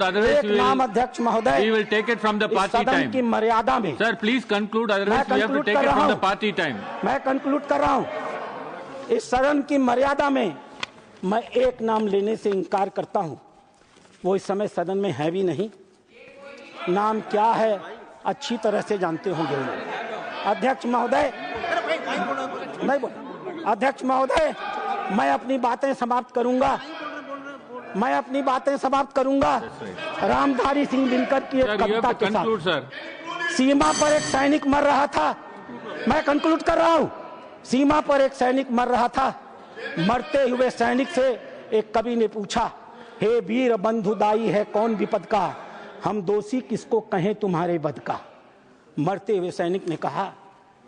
एक नाम अध्यक्ष महोदय, we will take it from the party सदन time. की मर्यादा में। Sir, please conclude. Otherwise, we have to take it from the party time. मैं कंक्लूड कर रहा हूं। इस सदन की मर्यादा में मैं एक नाम लेने से इनकार करता हूं। वो इस समय सदन में है भी नहीं। नाम क्या है अच्छी तरह से जानते होंगे। अध्यक्ष महोदय, नहीं बोल। अध्यक्ष महोदय, मैं अपनी बातें समाप्त करूंगा। रामधारी सिंह दिनकर की एक कविता के साथ। सीमा पर एक सैनिक मर रहा था। मैं कंक्लूड कर रहा हूं। सीमा पर एक सैनिक मर रहा था। मरते हुए सैनिक से एक कवि ने पूछा, हे वीर बंधुदाई है कौन विपद का, हम दोषी किसको कहें तुम्हारे वध का। मरते हुए सैनिक ने कहा,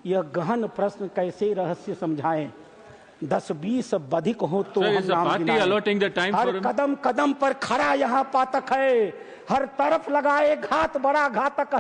यह गहन प्रश्न कैसे रहस्य समझाएं, 10-20 बधिक हो तो हम नाम गिनाएं। हर कदम कदम पर खड़ा यहाँ पातक है, हर तरफ लगाए घात बड़ा घातक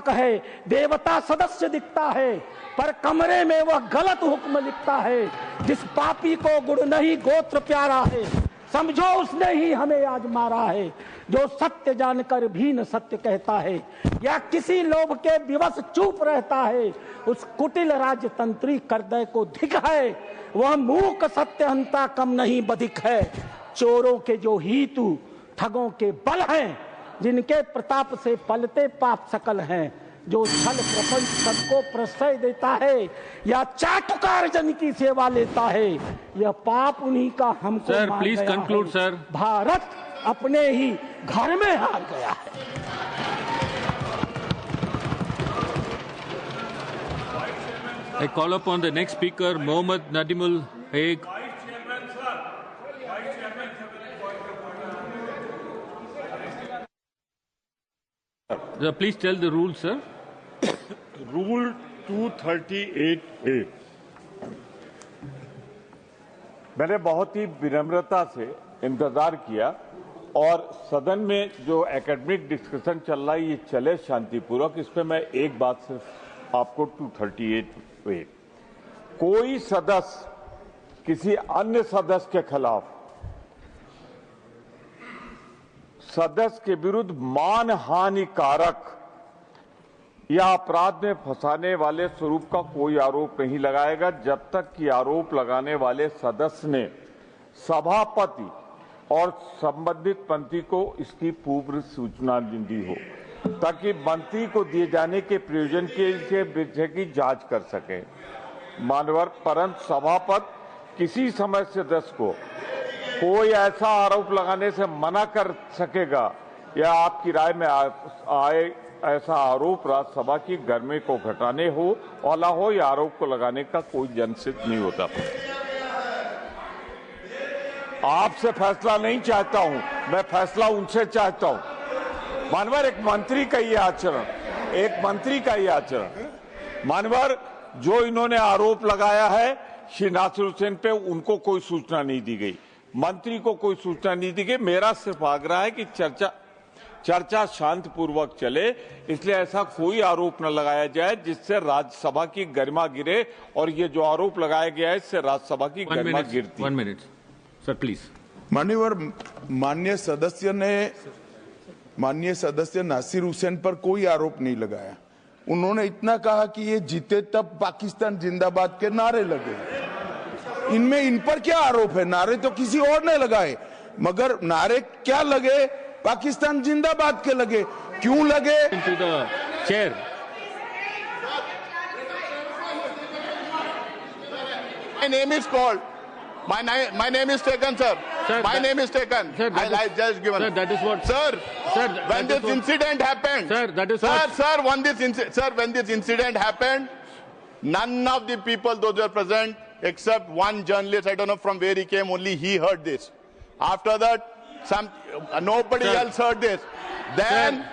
है। देवता सदस्य दिखता है पर कमरे में वह गलत हुक्म लिखता है। जिस पापी को गुण नहीं गोत्र प्यारा है, समझो उसने ही हमें आज मारा है। जो सत्य जानकर भी न सत्य कहता है, या किसी लोभ के विवश चुप रहता है, उस कुटिल राजतंत्री करदय को धिक है। वह मूक सत्यहंता कम नहीं बधिक है। चोरों के जो हीतु ठगों के बल हैं, जिनके प्रताप से पलते पाप सकल हैं। जो छल प्रपंच सबको प्रश्रय देता है, या चाटुकार जन की सेवा लेता है, यह पाप उन्हीं का हमको sir please conclude sir. Bharat अपने ही घर में हार गया है। I call upon the next speaker, Mohammad Nadimul Haque. Please tell the rules, sir. Rule 238A। मैंने बहुत ही विनम्रता से इंतजार किया और सदन में जो एकेडमिक डिस्कशन चल रहा है ये चले शांतिपूर्वक। इस पे मैं एक बात सिर्फ आपको 238A, कोई सदस्य किसी अन्य सदस्य के खिलाफ सदस्य के विरुद्ध मानहानिकारक या अपराध में फंसाने वाले स्वरूप का कोई आरोप नहीं लगाएगा जब तक कि आरोप लगाने वाले सदस्य ने सभापति और संबंधित मंत्री को इसकी पूर्व सूचना दी हो, ताकि मंत्री को दिए जाने के प्रयोजन के विषय की जांच कर सके। मानवर परंतु सभापति किसी समय सदस्य को कोई ऐसा आरोप लगाने से मना कर सकेगा या आपकी राय में आए ऐसा आरोप राज्यसभा की गर्मी को घटाने हो वाला हो या आरोप को लगाने का कोई जनसिद्ध नहीं होता। आपसे फैसला नहीं चाहता हूं, मैं फैसला उनसे चाहता हूं। मानवर एक मंत्री का ये आचरण, मानवर जो इन्होंने आरोप लगाया है श्री नासिर हुसैन पे, उनको कोई सूचना नहीं दी गई, मंत्री को कोई सूचना नहीं दी गई। मेरा सिर्फ आग्रह है कि चर्चा शांतिपूर्वक चले, इसलिए ऐसा कोई आरोप न लगाया जाए जिससे राज्यसभा की गरिमा गिरे, और ये जो आरोप लगाया गया है इससे राज्यसभा की गरिमा गिरती है। 1 मिनट सर प्लीज। माननीय सदस्य नासिर हुसैन पर कोई आरोप नहीं लगाया। उन्होंने इतना कहा कि ये जीते तब पाकिस्तान जिंदाबाद के नारे लगे। इनमें इन पर क्या आरोप है? नारे तो किसी और ने लगाए, मगर नारे क्या लगे? पाकिस्तान जिंदाबाद के लगे। क्यों लगे? To the chair. My name is called. My name is taken, sir. My name is taken. Sir, I just given. Sir, that is what. Sir, when this incident happened. Sir, that is what. Sir, when this incident happened, none of the people, those who are present, except one journalist, I don't know from where he came, only he heard this. After that, nobody else heard this. Then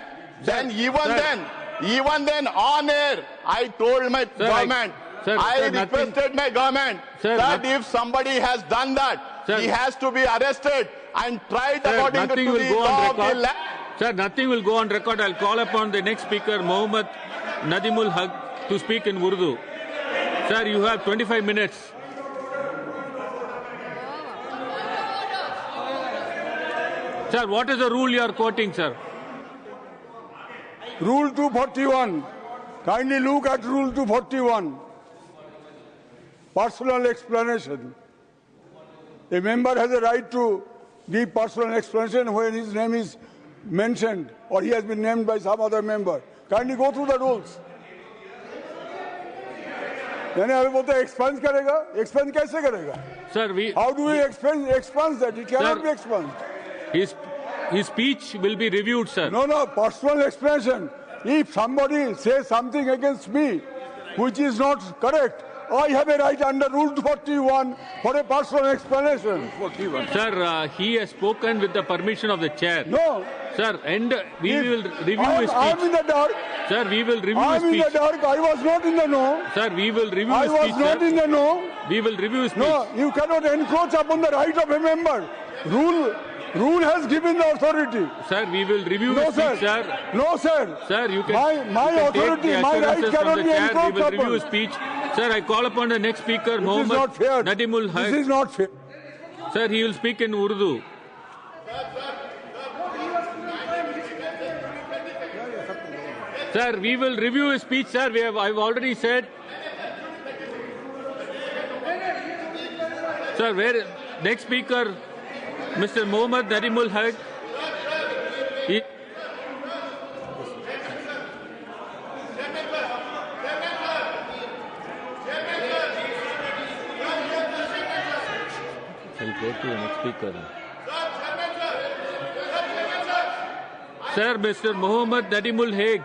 even then, on air, I told my government. I requested my government that if somebody has done that, he has to be arrested and tried according to the law of the land. Sir, nothing will go on record. I'll call upon the next speaker, Mohammad Nadimul Haque, to speak in Urdu. Sir, you have 25 minutes. Sir, what is the rule you are quoting, sir? Rule 241. Kindly look at Rule 241. Personal explanation. A member has a right to give personal explanation when his name is mentioned or he has been named by some other member. Kindly go through the rules. यानी अभी बोलते expunge करेगा, expunge कैसे करेगा? Sir, How do we expunge that? It cannot be expunged. His speech will be reviewed, sir. No, personal explanation. If somebody says something against me, which is not correct, I have a right under Rule 41 for a personal explanation. 41. Sir, he has spoken with the permission of the chair. No. Sir, and we will review his speech. I am in the dark. Sir, we will review I his am speech. in the dark. I was not in the know. Sir, we will review I his speech, was not sir. in the know. We will review his speech. No, you cannot encroach upon the right of a member. Rule has given the authority. Sir, we will review No, his sir. speech, sir. No, sir. Sir, you can. My you can authority, take the my right assurances cannot from be the chair. We encroached will review upon. his speech. Sir, I call upon the next speaker, This is Mohammed not fair. Nadimul Haq. This is not fair. Sir, he will speak in Urdu. Sir, we will review his speech, sir. I've already said. Sir, next speaker, Mr. Mohammed Nadimul Haq. I'll go to the next speaker. Sir, Mr. Mohammed Nadimul Haq.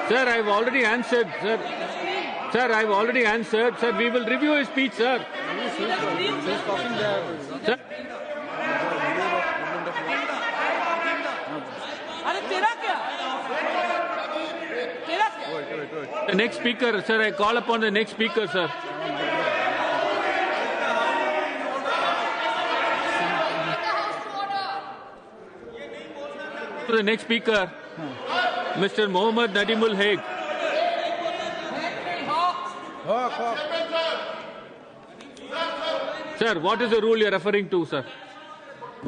Sir, I've already answered, sir. Sir, I've already answered. Sir, we will review his speech, sir. Sir. The next speaker, sir, I call upon the next speaker, sir. To the next speaker, Mr. Mohammed Nadimul Haq. Sir, what is the rule you are referring to, sir?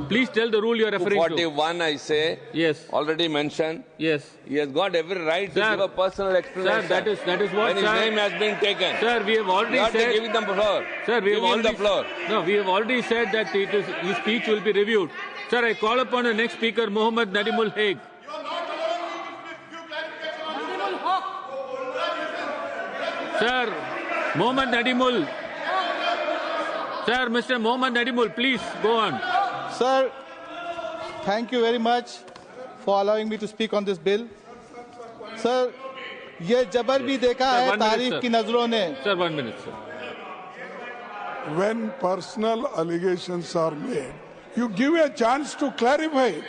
Please tell the rule you are referring to. 41, I say. Yes. Already mentioned. Yes. He has got every right to Sir, give a personal explanation. Sir, that is what, when his sir. name has been taken. Sir, we have already You have said. to give them the floor. Sir, we give have him already the floor. No, we have already said that his speech will be reviewed. Sir, I call upon the next speaker, Mohammed Nadimul Haq. Sir, Mohammed Nadimul. Sir, Mr. Mohammed Nadimul, please go on. Sir, thank you very much for allowing me to speak on this bill. Sir, ये जबर भी देखा Sir, है 1 minute, तारीफ sir. की नजरों ने. Sir, 1 minute, sir. When personal allegations are made, you give a chance to clarify it.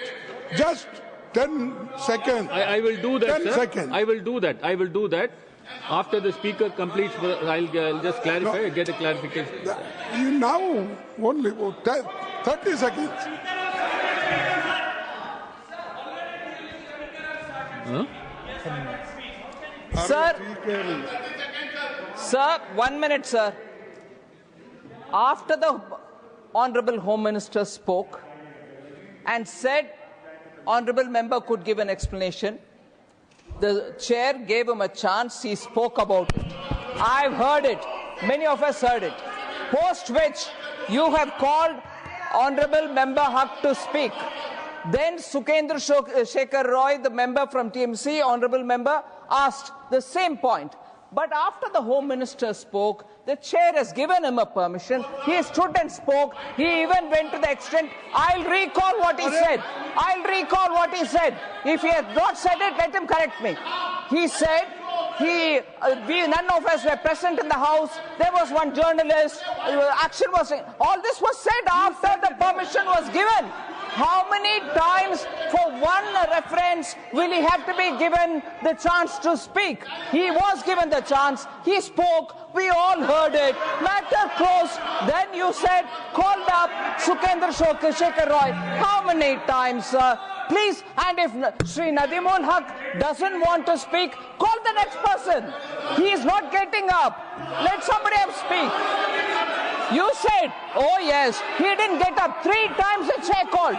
Just 10 seconds. I will do that, 10 sir. seconds. I will do that. I will do that. After the speaker completes, I'll just clarify, get a clarification. You now only 30 seconds. Sir, 1 minute, sir. After the Honorable Home Minister spoke and said Honorable Member could give an explanation, the chair gave him a chance, he spoke about it. I've heard it. Many of us heard it. Post which you have called Honorable Member Haq to speak. Then Sukendra Shekhar Roy, the member from TMC, Honorable Member, asked the same point. But after the Home Minister spoke, the chair has given him a permission. He stood and spoke. He even went to the extent, I'll recall what he said. I'll recall what he said. If he has not said it, let him correct me. He said, none of us were present in the house. There was one journalist. Action was. All this was said after the permission was given. How many times for one reference will he have to be given the chance to speak? He was given the chance. He spoke. We all heard it. Matter closed. Then you said, called up Sukendra Shekhar Roy. How many times, sir? Please, and if Sri Nadimul Haq doesn't want to speak, call the next person. He is not getting up. Let somebody else speak. You said, oh yes, he didn't get up. 3 times the chair called.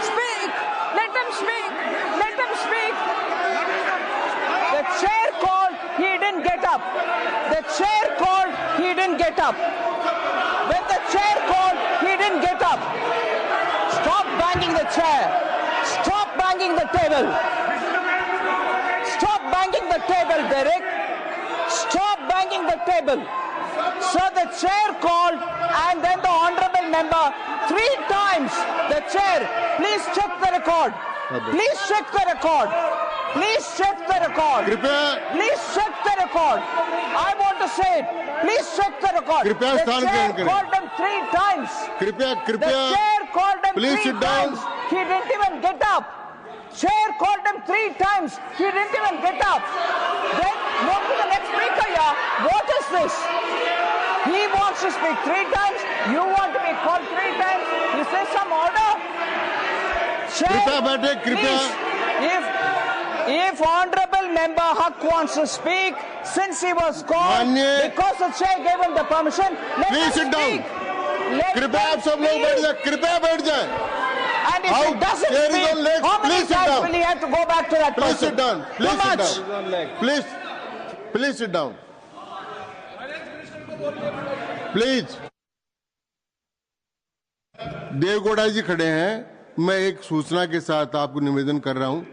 Speak. Let them speak. Let them speak. The chair called, he didn't get up. The chair called, he didn't get up. When the chair called, he didn't get up. Stop banging the chair. Stop banging the table. Stop banging the table, Derek. Stop banging the table. So the chair called and then the honorable member 3 times the chair. Please check the record. Please check the record. Please check the record. Please check the record. I want to say it. Please check the record. The chair called him 3 times. The chair called him 3 times. He didn't even get up. Chair called him 3 times. He didn't even get up. Then move to the next speaker, yeah. What is this? He wants to speak 3 times. You want to be called 3 times. Is there some order? Chair, please. If Honorable Member Haq wants to speak, since he was called, because the chair gave him the permission, let him speak. कृपया आप सब लोग बैठ जाए कृपया बैठ जाए And if he doesn't speak, how many times will he have to go back to that Please person? sit down. Please sit down. Please sit down. Please. Deve Gowda जी खड़े हैं. मैं एक सूचना के साथ आपको निवेदन कर रहा हूं.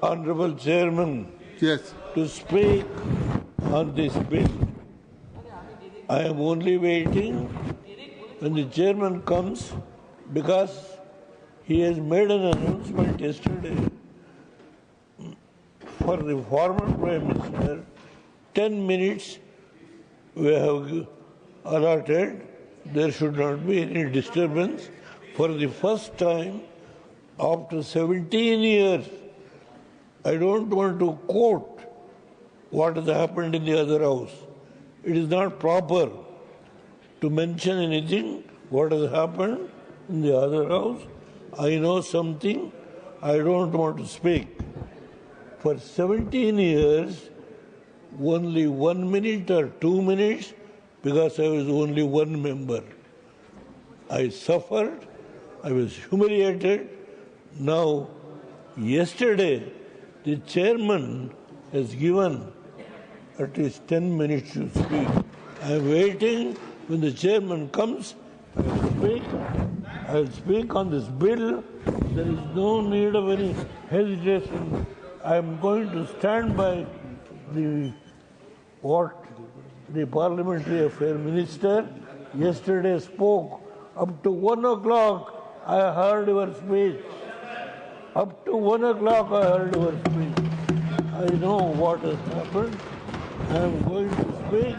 Honorable Chairman, Yes. to speak on this bill. I am only waiting when the chairman comes because he has made an announcement yesterday for the former Prime Minister. 10 minutes we have allotted. There should not be any disturbance. For the first time after 17 years, I don't want to quote what has happened in the other house. It is not proper to mention anything what has happened in the other house. I know something. I don't want to speak. For 17 years, only 1 minute or 2 minutes, because I was only one member. I suffered. I was humiliated. Now, yesterday, the chairman has given at least 10 minutes to speak. I am waiting when the chairman comes. I will speak on this bill. There is no need of any hesitation. I am going to stand by what the Parliamentary Affairs Minister yesterday spoke. Up to 1 o'clock, I heard your speech. Up to 1 o'clock, I heard your speech. I know what has happened. I am going to speak.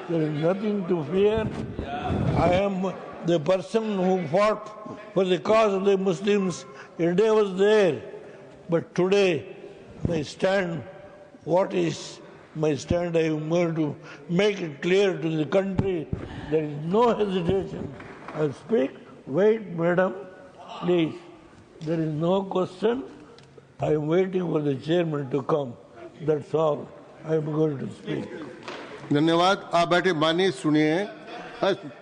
There is nothing to fear. I am the person who fought for the cause of the Muslims. India was there. But today, my stand, what is my stand? I am going to make it clear to the country. There is no hesitation. I will speak. Wait, madam, please. There is no question. I am waiting for the chairman to come. That's all. I am going to speak. धन्यवाद. आप बैठे मानिए सुनिए.